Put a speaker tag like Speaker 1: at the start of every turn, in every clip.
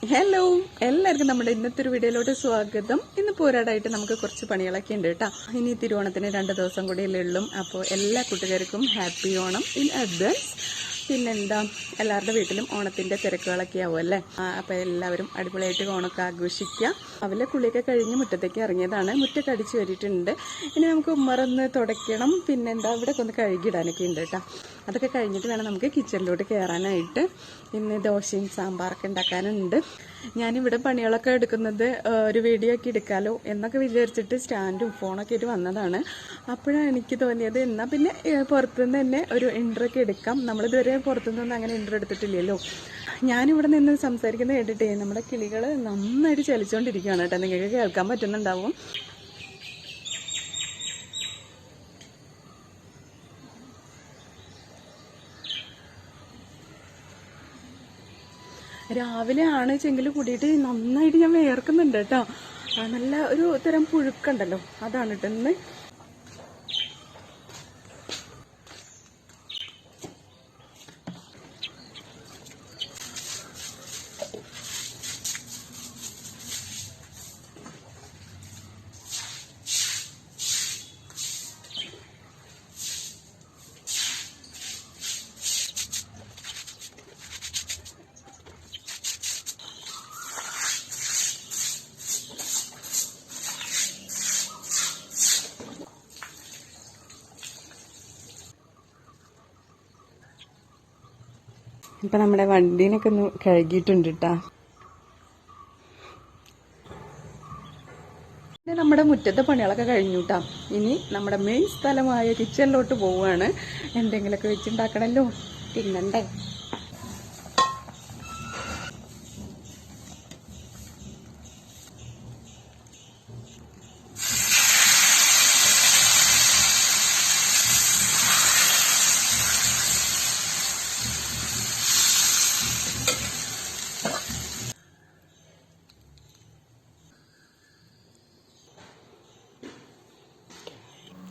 Speaker 1: Hello, എല്ലാവർക്കും നമ്മുടെ ഇന്നത്തെ ഒരു വീഡിയോയിലോട്ട് സ്വാഗതം. ഇന്ന് പോരാടായിട്ട് നമുക്ക് കുറച്ച് പണികളൊക്കെ ഉണ്ട് കേട്ടോ. ഇനി തിരുവോണത്തിന് 2 ദിവസം കൂടിയല്ലേ ഉള്ളൂ. അപ്പോൾ എല്ലാ കൂട്ടുകാർക്കും ഹാപ്പി ഓണം ഇൻ അഡ്വാൻസ്. പിന്നെന്താ, എല്ലാവരുടെ വീട്ടിലും ഓണത്തിൻ്റെ തിരക്കുകളൊക്കെ ആവും അല്ലേ. അപ്പോൾ എല്ലാവരും അടിപൊളിയായിട്ട് ഓണമൊക്കെ ആഘോഷിക്കുക. അവലെ കുളിയൊക്കെ കഴിഞ്ഞ് മുറ്റത്തേക്ക് ഇറങ്ങിയതാണ്. മുറ്റൊക്കെ അടിച്ചു വരിയിട്ടുണ്ട്. ഇനി നമുക്ക് ഉമ്മറൊന്ന് തുടയ്ക്കണം. പിന്നെന്താ, ഇവിടെ ഒന്ന് കഴുകിയിടാനൊക്കെ ഉണ്ട് കേട്ടോ. അതൊക്കെ കഴിഞ്ഞിട്ട് വേണം നമുക്ക് കിച്ചണിലോട്ട് കയറാനായിട്ട്. ഇന്ന് ദോശയും സാമ്പാറൊക്കെ ഉണ്ടാക്കാനുണ്ട്. ഞാനിവിടെ പണികളൊക്കെ എടുക്കുന്നത് ഒരു വീഡിയോ ഒക്കെ എടുക്കാമല്ലോ എന്നൊക്കെ വിചാരിച്ചിട്ട് സ്റ്റാൻഡും ഫോണൊക്കെ ആയിട്ട് വന്നതാണ്. അപ്പോഴാണ് എനിക്ക് തോന്നിയത് എന്നാൽ പിന്നെ പുറത്തുനിന്ന് തന്നെ ഒരു ഇൻട്രോ ഒക്കെ എടുക്കാം. നമ്മളിതുവരെ പുറത്തുനിന്നൊന്നും അങ്ങനെ ഇൻട്രോ എടുത്തിട്ടില്ലല്ലോ. ഞാനിവിടെ നിന്ന് സംസാരിക്കുന്നത് കേട്ടിട്ടേ നമ്മുടെ കിളികൾ നന്നായിട്ട് ചലിച്ചുകൊണ്ടിരിക്കുകയാണ് കേട്ടോ. നിങ്ങൾക്ക് കേൾക്കാൻ പറ്റുന്നുണ്ടാവും. രാവിലെ ആണ് ചെങ്കിൽ കൂടിയിട്ട് നന്നായിട്ട് ഞാൻ വേർക്കുന്നുണ്ട് കേട്ടോ. നല്ല ഒരു തരം പുഴുക്കുണ്ടല്ലോ, അതാണ് കേട്ടോ ഇന്ന്. ഇപ്പം നമ്മുടെ വണ്ടീനൊക്കെ ഒന്ന് കഴുകിയിട്ടുണ്ട് കേട്ടോ. നമ്മുടെ മുറ്റത്തെ പണികളൊക്കെ കഴിഞ്ഞു കേട്ടോ. ഇനി നമ്മുടെ മെയിൻ സ്ഥലമായ കിച്ചണിലോട്ട് പോവുകയാണ്. എന്തെങ്കിലുമൊക്കെ വെച്ചുണ്ടാക്കണമല്ലോ, തിന്നണ്ടേ.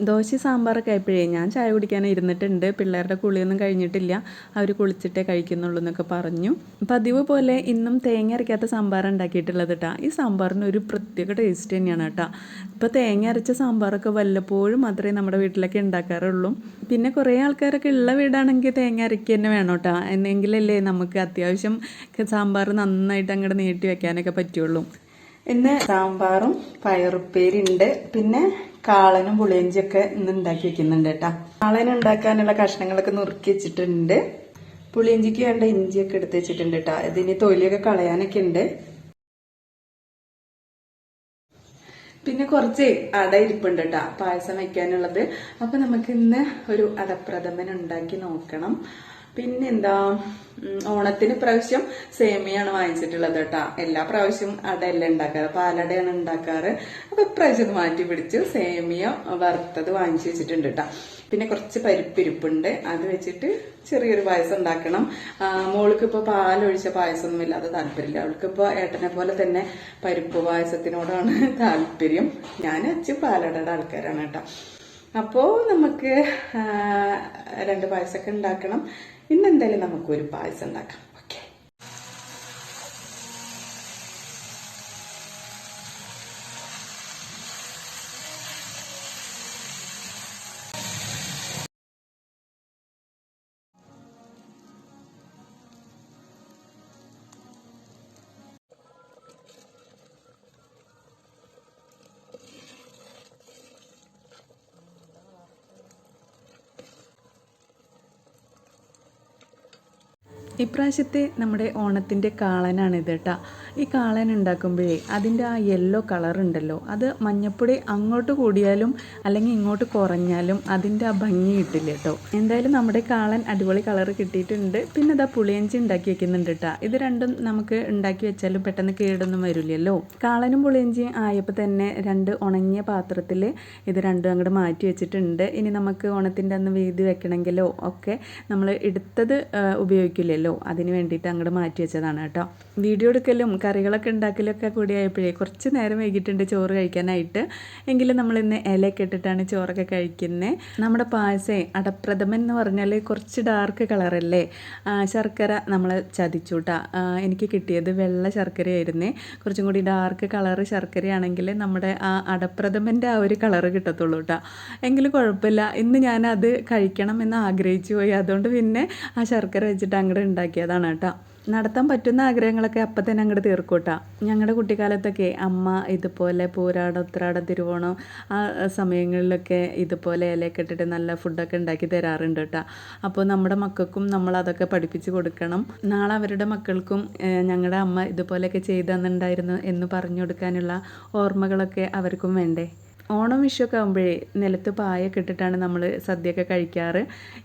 Speaker 1: ദോശ സാമ്പാറൊക്കെ ആയപ്പോഴേ ഞാൻ ചായ കുടിക്കാൻ ഇരുന്നിട്ടുണ്ട്. പിള്ളേരുടെ കുളിയൊന്നും കഴിഞ്ഞിട്ടില്ല, അവർ കുളിച്ചിട്ടേ കഴിക്കുന്നുള്ളൂ എന്നൊക്കെ പറഞ്ഞു. പതിവ് പോലെ ഇന്നും തേങ്ങ അരയ്ക്കാത്ത സാമ്പാർ ഉണ്ടാക്കിയിട്ടുള്ളത് കേട്ടോ. ഈ സാമ്പാറിന് ഒരു പ്രത്യേക ടേസ്റ്റ് തന്നെയാണ് കേട്ടോ. ഇപ്പോൾ തേങ്ങ അരച്ച സാമ്പാറൊക്കെ വല്ലപ്പോഴും മാത്രമേ നമ്മുടെ വീട്ടിലൊക്കെ ഉണ്ടാക്കാറുള്ളൂ. പിന്നെ കുറേ ആൾക്കാരൊക്കെ ഉള്ള വീടാണെങ്കിൽ തേങ്ങ അരയ്ക്കുക തന്നെ വേണം കേട്ടോ. എന്നെങ്കിലല്ലേ നമുക്ക് അത്യാവശ്യം സാമ്പാർ നന്നായിട്ട് അങ്ങോട്ട് നീട്ടി വെക്കാനൊക്കെ പറ്റുള്ളൂ. ഇന്ന് സാമ്പാറും പയറുപ്പേരിയുണ്ട്. പിന്നെ കാളനും പുളിയഞ്ചിയൊക്കെ ഇന്ന് ഉണ്ടാക്കി വെക്കുന്നുണ്ട് കേട്ടോ. കാളന് ഉണ്ടാക്കാനുള്ള കഷ്ണങ്ങളൊക്കെ നുറുക്കി വെച്ചിട്ടുണ്ട്. പുളിയഞ്ചിക്ക് വേണ്ട ഇഞ്ചിയൊക്കെ എടുത്ത് വെച്ചിട്ടുണ്ട് കേട്ടോ. ഇതിന് തൊലിയൊക്കെ കളയാനൊക്കെ ഉണ്ട്. പിന്നെ കുറച്ച് അട ഇരിപ്പുണ്ട് കേട്ടോ, പായസം വയ്ക്കാനുള്ളത്. അപ്പൊ നമുക്ക് ഇന്ന് ഒരു അടപ്രഥമൻ ഉണ്ടാക്കി നോക്കണം. പിന്നെന്താ, ഓണത്തിന് പ്രാവശ്യം സേമിയാണ് വാങ്ങിച്ചിട്ടുള്ളത് കേട്ടോ. എല്ലാ പ്രാവശ്യം അടയല്ല ഉണ്ടാക്കാറ്, പാലടയാണ് ഉണ്ടാക്കാറ്. അപ്പൊ ഇപ്രാവശ്യം മാറ്റി പിടിച്ചു സേമിയ വറുത്തത് വാങ്ങിച്ചു വെച്ചിട്ടുണ്ട് കേട്ടോ. പിന്നെ കുറച്ച് പരിപ്പിരിപ്പുണ്ട്, അത് വെച്ചിട്ട് ചെറിയൊരു പായസം ഉണ്ടാക്കണം. മോൾക്ക് ഇപ്പോൾ പാലൊഴിച്ച പായസമൊന്നും ഇല്ലാതെ താല്പര്യമില്ല. അവൾക്കിപ്പോൾ ഏട്ടനെ പോലെ തന്നെ പരിപ്പ് പായസത്തിനോടാണ് താല്പര്യം. ഞാൻ അച്ഛൻ പാലടയുടെ ആൾക്കാരാണ് കേട്ടോ. അപ്പോൾ നമുക്ക് 2 പായസമൊക്കെ ഉണ്ടാക്കണം. ഇന്നെന്തായാലും നമുക്കൊരു പായസം ഉണ്ടാക്കാം. ഇപ്രാവശ്യത്തെ നമ്മുടെ ഓണത്തിൻ്റെ കാളനാണിത് കേട്ടോ. ഈ കാളൻ ഉണ്ടാക്കുമ്പോഴേ അതിൻ്റെ ആ യെല്ലോ കളർ ഉണ്ടല്ലോ, അത് മഞ്ഞപ്പൊടി അങ്ങോട്ട് കൂടിയാലും അല്ലെങ്കിൽ ഇങ്ങോട്ട് കുറഞ്ഞാലും അതിൻ്റെ ആ ഭംഗി കിട്ടില്ല കേട്ടോ. എന്തായാലും നമ്മുടെ കാളൻ അടിപൊളി കളർ കിട്ടിയിട്ടുണ്ട്. പിന്നെ അതാ പുളിയഞ്ചി ഉണ്ടാക്കി വെക്കുന്നുണ്ട് കേട്ടോ. ഇത് രണ്ടും നമുക്ക് ഉണ്ടാക്കി വെച്ചാലും പെട്ടെന്ന് കേടൊന്നും വരില്ലല്ലോ. കാളനും പുളിയഞ്ചിയും ആയപ്പോൾ തന്നെ 2 ഉണങ്ങിയ പാത്രത്തിൽ ഇത് രണ്ടും അങ്ങോട്ട് മാറ്റി വെച്ചിട്ടുണ്ട്. ഇനി നമുക്ക് ഓണത്തിൻ്റെ അന്ന് വീതി വെക്കണമെങ്കിലോ ഒക്കെ നമ്മൾ എടുത്തത് ഉപയോഗിക്കില്ലല്ലോ. വെക്കണമല്ലോ, അതിന് വേണ്ടിയിട്ട് അങ്ങോട്ട് മാറ്റി വെച്ചതാണ് കേട്ടോ. വീഡിയോ എടുക്കലും കറികളൊക്കെ ഉണ്ടാക്കലൊക്കെ കൂടി ആയപ്പോഴേ കുറച്ച് നേരം വൈകിട്ടുണ്ട് ചോറ് കഴിക്കാനായിട്ട്. എങ്കിലും നമ്മളിന്ന് ഇലയൊക്കെ ഇട്ടിട്ടാണ് ചോറൊക്കെ കഴിക്കുന്നത്. നമ്മുടെ പായസം അടപ്രഥമൻ എന്ന് പറഞ്ഞാൽ കുറച്ച് ഡാർക്ക് കളറല്ലേ. ശർക്കര നമ്മൾ ചതിച്ചു കേട്ടോ. എനിക്ക് കിട്ടിയത് വെള്ള ശർക്കരയായിരുന്നേ. കുറച്ചും കൂടി ഡാർക്ക് കളറ് ശർക്കരയാണെങ്കിൽ നമ്മുടെ ആ അടപ്രഥമൻ്റെ ആ ഒരു കളറ് കിട്ടത്തുള്ളൂ കേട്ടോ. എങ്കിലും കുഴപ്പമില്ല, ഇന്ന് ഞാനത് കഴിക്കണം എന്ന് ആഗ്രഹിച്ചു പോയി. അതുകൊണ്ട് പിന്നെ ആ ശർക്കര വെച്ചിട്ട് അങ്ങോട്ട് ഉണ്ടാക്കിയതാണ് കേട്ടോ. നടത്താൻ പറ്റുന്ന ആഗ്രഹങ്ങളൊക്കെ അപ്പം തന്നെ അങ്ങോട്ട് തീർക്കൂട്ടാ. ഞങ്ങളുടെ കുട്ടിക്കാലത്തൊക്കെ അമ്മ ഇതുപോലെ പൂരാടം, ഉത്രാടം, തിരുവോണം ആ സമയങ്ങളിലൊക്കെ ഇതുപോലെ ഇലയൊക്കെ ഇട്ടിട്ട് നല്ല ഫുഡൊക്കെ ഉണ്ടാക്കി തരാറുണ്ട് കേട്ടോ. അപ്പോൾ നമ്മുടെ മക്കൾക്കും നമ്മൾ അതൊക്കെ പഠിപ്പിച്ച് കൊടുക്കണം. നാളെ അവരുടെ മക്കൾക്കും ഞങ്ങളുടെ അമ്മ ഇതുപോലെയൊക്കെ ചെയ്തു തന്നിട്ടുണ്ടായിരുന്നു എന്ന് പറഞ്ഞു കൊടുക്കാനുള്ള ഓർമ്മകളൊക്കെ അവർക്കും വേണ്ടേ. ഓണം വിഷുവൊക്കെ ആകുമ്പോഴേ നിലത്ത് പായൊക്കെ ഇട്ടിട്ടാണ് നമ്മൾ സദ്യയൊക്കെ കഴിക്കാറ്.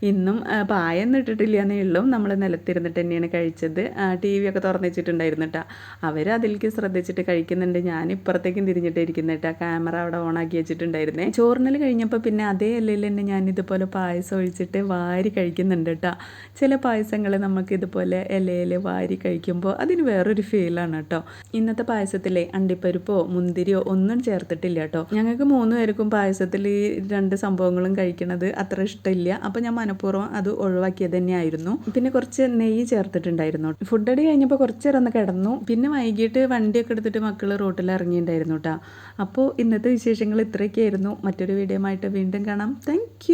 Speaker 1: ഇന്നും പായൊന്നും ഇട്ടിട്ടില്ല എന്നേ ഉള്ളൂ, നമ്മൾ നിലത്തിരുന്നിട്ട് തന്നെയാണ് കഴിച്ചത്. ടി വി ഒക്കെ തുറന്നു വെച്ചിട്ടുണ്ടായിരുന്നു കേട്ടോ. അവർ അതിലേക്ക് ശ്രദ്ധിച്ചിട്ട് കഴിക്കുന്നുണ്ട്. ഞാൻ ഇപ്പുറത്തേക്കും തിരിഞ്ഞിട്ട് ഇരിക്കുന്നത് കേട്ടോ. ക്യാമറ അവിടെ ഓണാക്കി വെച്ചിട്ടുണ്ടായിരുന്നേ. ചോറിനൽ കഴിഞ്ഞപ്പോൾ പിന്നെ അതേ ഇലയിൽ തന്നെ ഞാൻ ഇതുപോലെ പായസം ഒഴിച്ചിട്ട് വാരി കഴിക്കുന്നുണ്ട് കേട്ടോ. ചില പായസങ്ങൾ നമുക്ക് ഇതുപോലെ ഇലയിൽ വാരി കഴിക്കുമ്പോൾ അതിന് വേറൊരു ഫീലാണ് കേട്ടോ. ഇന്നത്തെ പായസത്തിലെ അണ്ടിപ്പരിപ്പോ മുന്തിരിയോ ഒന്നും ചേർത്തിട്ടില്ല കേട്ടോ. ഞങ്ങൾക്ക് 3 പേർക്കും പായസത്തിൽ ഈ 2 സംഭവങ്ങളും കഴിക്കണത് അത്ര ഇഷ്ടമില്ല. അപ്പോൾ ഞാൻ മനഃപൂർവ്വം അത് ഒഴിവാക്കിയത് തന്നെയായിരുന്നു. പിന്നെ കുറച്ച് നെയ്യ് ചേർത്തിട്ടുണ്ടായിരുന്നു. ഫുഡ് അടി കഴിഞ്ഞപ്പോൾ കുറച്ച് നേരം ഒന്ന് കിടന്നു. പിന്നെ വൈകിട്ട് വണ്ടിയൊക്കെ എടുത്തിട്ട് മക്കൾ റോട്ടിൽ ഇറങ്ങിയിട്ടുണ്ടായിരുന്നു കേട്ടോ. അപ്പോൾ ഇന്നത്തെ വിശേഷങ്ങൾ ഇത്രയൊക്കെയായിരുന്നു. മറ്റൊരു വീഡിയോ ആയിട്ട് വീണ്ടും കാണാം. താങ്ക്